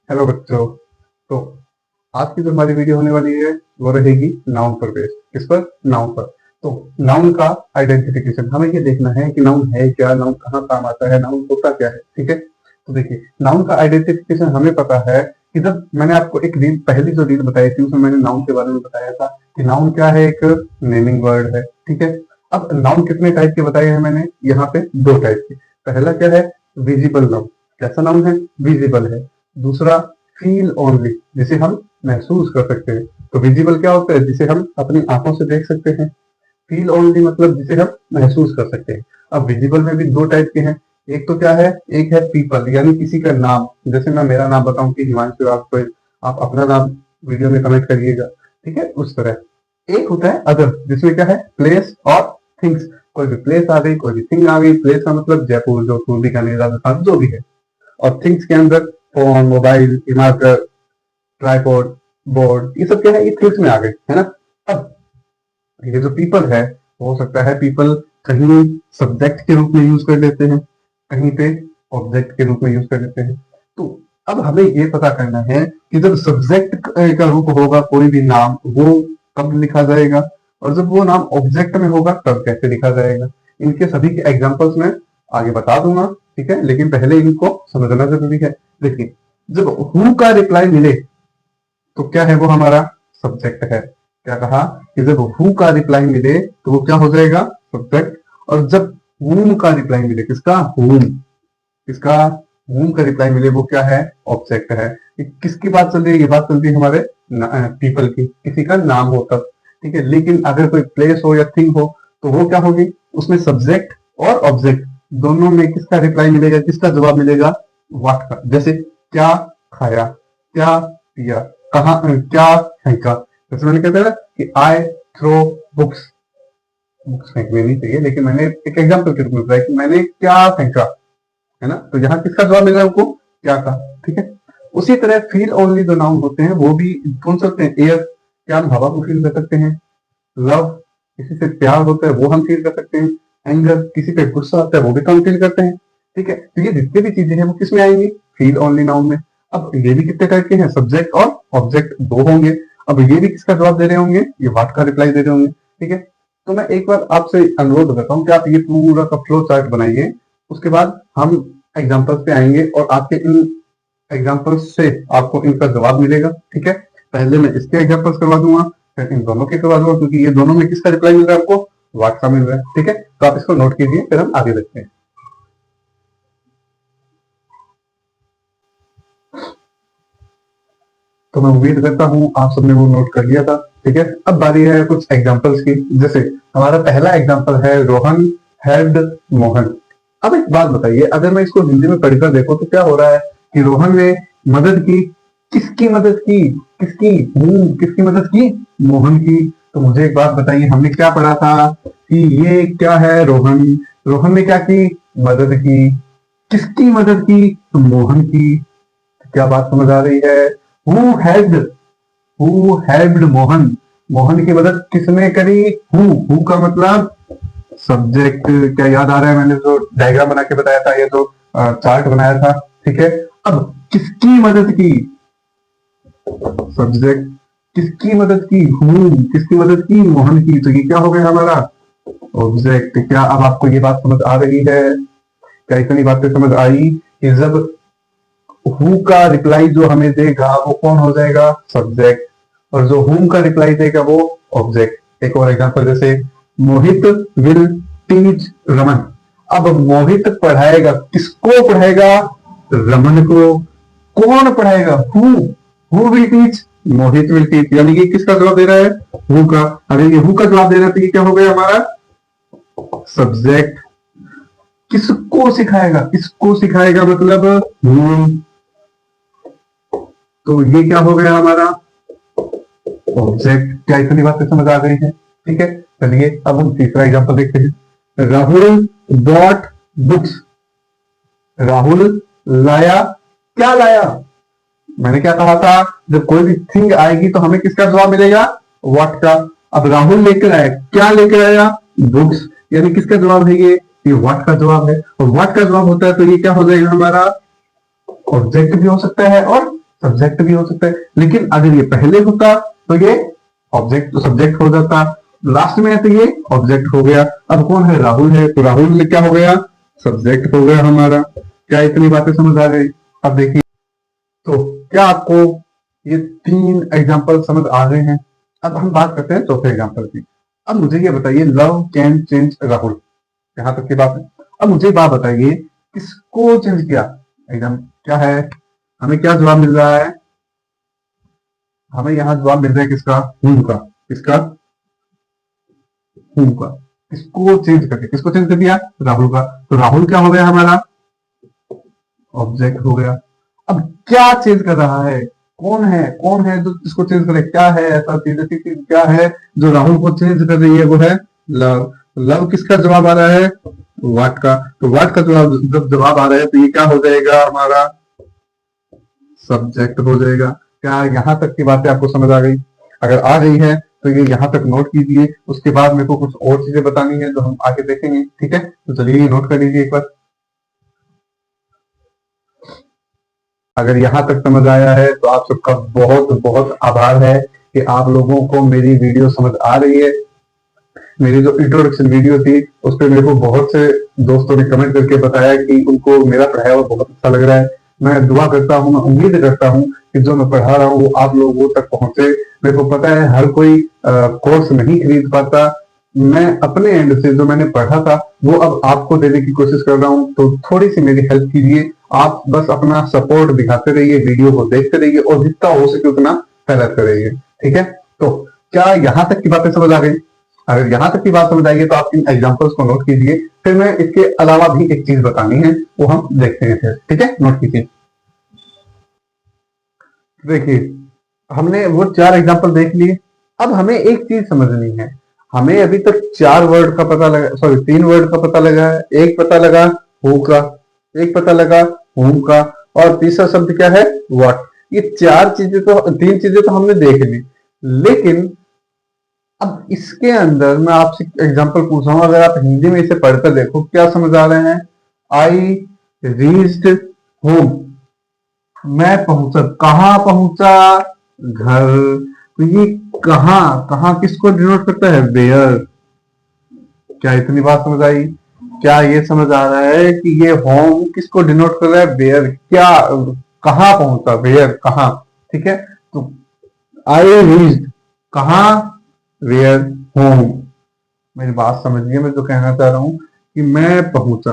Hello बच्चों। तो आज की जो हमारी वीडियो होने वाली है वो रहेगी नाउन पर बेस्ड। किस पर? नाउन पर। तो नाउन का आइडेंटिफिकेशन, हमें ये देखना है कि नाउन है क्या, नाउन कहाँ काम आता है, नाउन होता क्या है। ठीक है, तो देखिए नाउन का आइडेंटिफिकेशन हमें पता है कि जब मैंने आपको एक रील, पहली जो रील बताई थी उसमें मैंने नाउन के बारे में बताया था कि नाउन क्या है, एक नेमिंग वर्ड है। ठीक है, अब नाउन कितने टाइप के बताए हैं मैंने, यहाँ पे दो टाइप के। पहला क्या है? Visible noun. कैसा नाउन है? विजिबल है। दूसरा फील ओनली, जिसे हम महसूस कर सकते हैं। तो विजिबल क्या होता है? जिसे हम अपनी आंखों से देख सकते हैं। फील ओनली मतलब जिसे हम महसूस कर सकते हैं। अब विजिबल में भी दो टाइप के हैं। एक तो क्या है? एक है पीपल, यानी किसी का नाम। जैसे मैं मेरा नाम बताऊं कि हिमांशु, आप अपना नाम वीडियो में कमेंट करिएगा। ठीक है, उस तरह। एक होता है अदर, जिसमें क्या है? प्लेस और थिंग्स। कोई भी प्लेस आ गई, कोई भी थिंग आ गई। प्लेस का मतलब जयपुर, जोधपुर, बीकानेर, राजस्थान, जो भी है। और थिंग्स के अंदर फोन, मोबाइल, इमारत, ट्राइपॉड, बोर्ड, ये सब क्या है? ये थिंग्स में आ गए, है ना। अब ये जो पीपल है, हो सकता है पीपल कहीं सब्जेक्ट के रूप में यूज कर लेते हैं, कहीं पे ऑब्जेक्ट के रूप में यूज कर लेते हैं। तो अब हमें ये पता करना है कि जब सब्जेक्ट का रूप होगा कोई भी नाम, वो कब लिखा जाएगा, और जब वो नाम ऑब्जेक्ट में होगा तब कैसे लिखा जाएगा। इनके सभी के एग्जाम्पल्स मैं आगे बता दूंगा। ठीक है, लेकिन पहले इनको समझना जरूरी है। देखिए, जब हु का रिप्लाई मिले तो क्या है? वो हमारा सब्जेक्ट है। क्या कहा? कि जब हु का रिप्लाई मिले तो वो क्या हो जाएगा? सब्जेक्ट। और जब whom का रिप्लाई मिले, किसका? whom, किसका? whom का रिप्लाई मिले वो क्या है? ऑब्जेक्ट है। किसकी बात चल रही है? ये बात चल रही है हमारे पीपल की, किसी का नाम हो तब। ठीक है, लेकिन अगर कोई प्लेस हो या थिंग हो तो वो क्या होगी? उसमें सब्जेक्ट और ऑब्जेक्ट दोनों में किसका रिप्लाई मिलेगा, किसका जवाब मिलेगा? व्हाट का। जैसे क्या खाया, क्या पिया, कहा, क्या फेंका। जैसे मैंने कहता है ना कि आई थ्रो बुक्स, बुक्स फेंकनी नहीं चाहिए, लेकिन मैंने एक एग्जाम्पल के रूप में बताया कि मैंने क्या फेंका, है ना। तो यहाँ किसका जवाब मिल रहा है हमको? क्या का। ठीक है, उसी तरह फील ओनली जो नाउन होते हैं वो भी कौन से होते हैं? एयर, क्या हम हवा को फील कर सकते हैं। लव, किसी से प्यार होता है वो हम फील कर सकते हैं। एंगर, किसी पे गुस्सा आता है वो भी तो हम फील करते हैं। ठीक है, तो ये जितनी भी चीजें हैं वो किस में आएंगी? फील ओनली नाउन में। अब ये भी कितने टाइप के हैं? सब्जेक्ट और ऑब्जेक्ट दो होंगे। अब ये भी किसका जवाब दे रहे होंगे? ये व्हाट का रिप्लाई दे रहे होंगे। ठीक है, तो मैं एक बार आपसे अनुरोध करता हूँ कि आप ये पूरा का फ्लो चार्ट बनाइए। उसके बाद हम एग्जाम्पल्स पे आएंगे और आपके इन एग्जाम्पल्स से आपको इनका जवाब मिलेगा। ठीक है, पहले मैं इसके एग्जाम्पल्स करवा दूंगा, फिर इन दोनों के करवा दूंगा, क्योंकि ये दोनों में किसका रिप्लाई मिल रहा है आपको? व्हाट का मिल रहा है। ठीक है, तो आप इसको नोट कीजिए, फिर हम आगे देखते हैं। तो मैं उम्मीद करता हूँ आप सबने वो नोट कर लिया था। ठीक है, अब बारी है कुछ एग्जाम्पल्स की। जैसे हमारा पहला एग्जाम्पल है रोहन हेल्ड मोहन। अब एक बात बताइए, अगर मैं इसको हिंदी में पढ़कर देखो तो क्या हो रहा है कि रोहन ने मदद की। किसकी मदद की? किसकी? किसकी मदद की? मोहन की। तो मुझे एक बात बताइए, हमने क्या पढ़ा था कि ये क्या है? रोहन। रोहन ने क्या की? मदद की। किसकी मदद की? तो मोहन की। क्या बात समझ आ रही है? Who held, who helped Mohan. Mohan की मदद किसने करी? हु का मतलब सब्जेक्ट। क्या याद आ रहा है? मैंने जो डायग्राम बना के बताया था, ये जो चार्ट बनाया था। ठीक है, अब किसकी मदद की? सब्जेक्ट। किसकी मदद की? हु। किसकी मदद की? मोहन की। तो ये क्या हो गया हमारा? ऑब्जेक्ट। क्या अब आपको ये बात समझ आ रही है? क्या इतनी बातें समझ आई कि जब हु का रिप्लाई जो हमें देगा वो कौन हो जाएगा? सब्जेक्ट। और जो हुम का रिप्लाई देगा वो ऑब्जेक्ट। एक और एग्जांपल, जैसे मोहित विल टीच रमन। अब मोहित पढ़ाएगा, किसको पढ़ाएगा? रमन को। कौन पढ़ाएगा? Who will teach? Mohit will teach. यानी कि किसका जवाब दे रहा है? हु का। अगर ये हु का जवाब दे रहा है तो ये क्या हो गया हमारा? सब्जेक्ट। किसको सिखाएगा? किसको सिखाएगा मतलब तो ये क्या हो गया हमारा? ऑब्जेक्ट। क्या इतनी बातें समझ आ गई है? ठीक है, चलिए अब हम तीसरा एग्जांपल देखते हैं। Rahul bot books. राहुल लाया। क्या लाया? मैंने क्या कहा था? जब कोई भी थिंग आएगी तो हमें किसका जवाब मिलेगा? व्हाट का। अब राहुल लेकर आया, क्या लेकर आया? बुक्स। यानी किसका जवाब है ये व्हाट का जवाब है। और व्हाट का जवाब होता है तो ये क्या हो जाएगा हमारा? ऑब्जेक्ट भी हो सकता है और सब्जेक्ट भी हो सकता है, लेकिन अगर ये पहले होता तो ये ऑब्जेक्ट तो सब्जेक्ट हो जाता, लास्ट में है तो ये ऑब्जेक्ट हो गया। अब कौन है, राहुल है, तो राहुल में क्या हो गया, सब्जेक्ट हो गया हमारा। क्या इतनी बातें समझ आ गई? अब देखिए, तो क्या आपको ये 3 एग्जाम्पल समझ आ गए हैं? अब हम बात करते हैं चौथे एग्जाम्पल की। अब मुझे ये बताइए, लव कैन चेंज राहुल, यहाँ तक की बात है। अब मुझे बात बताइए, किसको चेंज किया? एकदम क्या है, हमें क्या जवाब मिल रहा है? हमें यहाँ जवाब मिल रहा है किसका, हूम का। किसका, हूम का। किसको चेंज करके, किसको चेंज कर दिया, राहुल का। तो राहुल क्या हो गया हमारा, ऑब्जेक्ट हो गया। अब क्या चेंज कर रहा है, कौन है जो इसको चेंज करे, क्या है ऐसा चीज, ऐसी चीज क्या है जो राहुल को चेंज कर रही है? वो है लव। लव किसका जवाब आ रहा है, व्हाट का। तो व्हाट का जब जवाब आ रहा है तो ये क्या हो जाएगा हमारा, सब्जेक्ट हो जाएगा। क्या यहां तक की बातें आपको समझ आ गई? अगर आ गई है तो ये यहां तक नोट कीजिए, उसके बाद मेरे को कुछ और चीजें बतानी है जो हम आगे देखेंगे, ठीक है? तो चलिए नोट कर लीजिए एक बार। अगर यहाँ तक समझ आया है तो आप सबका बहुत बहुत आभार है कि आप लोगों को मेरी वीडियो समझ आ रही है। मेरी जो इंट्रोडक्शन वीडियो थी उस पर मेरे को बहुत से दोस्तों ने कमेंट करके बताया कि उनको मेरा पढ़ाया हुआ बहुत अच्छा लग रहा है। मैं दुआ करता हूँ, मैं उम्मीद करता हूँ कि जो मैं पढ़ा रहा हूँ वो आप लोगों तक पहुंचे। मेरे को पता है हर कोई कोर्स नहीं खरीद पाता। मैं अपने एंड से जो मैंने पढ़ा था वो अब आपको देने की कोशिश कर रहा हूँ, तो थोड़ी सी मेरी हेल्प कीजिए। आप बस अपना सपोर्ट दिखाते रहिए, वीडियो को देखते रहिए और जितना हो सके उतना फैलाते रहिए, ठीक है? तो क्या यहाँ तक की बातें समझ आ गई? अगर यहाँ तक की बात समझ आएगी तो आप इन एग्जाम्पल्स को नोट कीजिए, फिर मैं इसके अलावा भी एक चीज बतानी है वो हम देखते हैं फिर, ठीक है? नोट कीजिए। देखिए, हमने वो 4 एग्जाम्पल देख लिए। अब हमें एक चीज समझनी है, हमें अभी तक 4 वर्ड का पता लगा, सॉरी 3 वर्ड का पता लगा है। एक पता लगा हु का, एक पता लगा whom का, और तीसरा शब्द क्या है, what। ये 4 चीजें तो, 3 चीजें तो हमने देख ली, लेकिन अब इसके अंदर मैं आपसे एग्जांपल पूछ रहा हूं, अगर आप हिंदी में इसे पढ़कर देखो, क्या समझ आ रहे हैं? आई रीच्ड होम, मैं पहुंचा, कहां पहुंचा, घर। तो ये कहां, कहां किसको डिनोट करता है, वेयर। क्या इतनी बात समझ आई? क्या ये समझ आ रहा है कि ये होम किसको डिनोट कर रहा है, वेयर। क्या, कहां पहुंचा, वेयर, कहां, ठीक है? तो आई रीच्ड, कहां, वेयर, होम। मेरी बात समझिए, मैं जो कहना चाह रहा हूं कि मैं पहुंचा,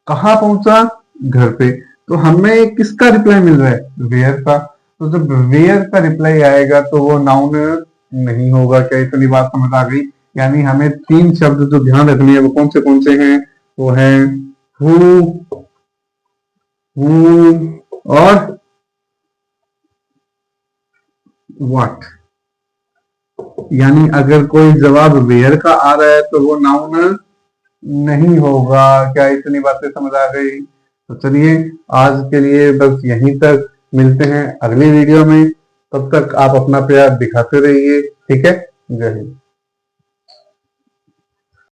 कहां पहुंचा, घर पे। तो हमें किसका रिप्लाई मिल रहा है, वेयर का। तो जब वेयर का रिप्लाई आएगा तो वो नाउन नहीं होगा। क्या इतनी बात समझ आ गई? यानी हमें 3 शब्द जो ध्यान रखने हैं वो कौन से हैं, वो है हु, और व्हाट। यानी अगर कोई जवाब वेयर का आ रहा है तो वो नाउन नहीं होगा। क्या इतनी बातें समझ आ गई? तो चलिए आज के लिए बस यहीं तक, मिलते हैं अगली वीडियो में। तब तक आप अपना प्यार दिखाते रहिए, ठीक है? जय हिंद।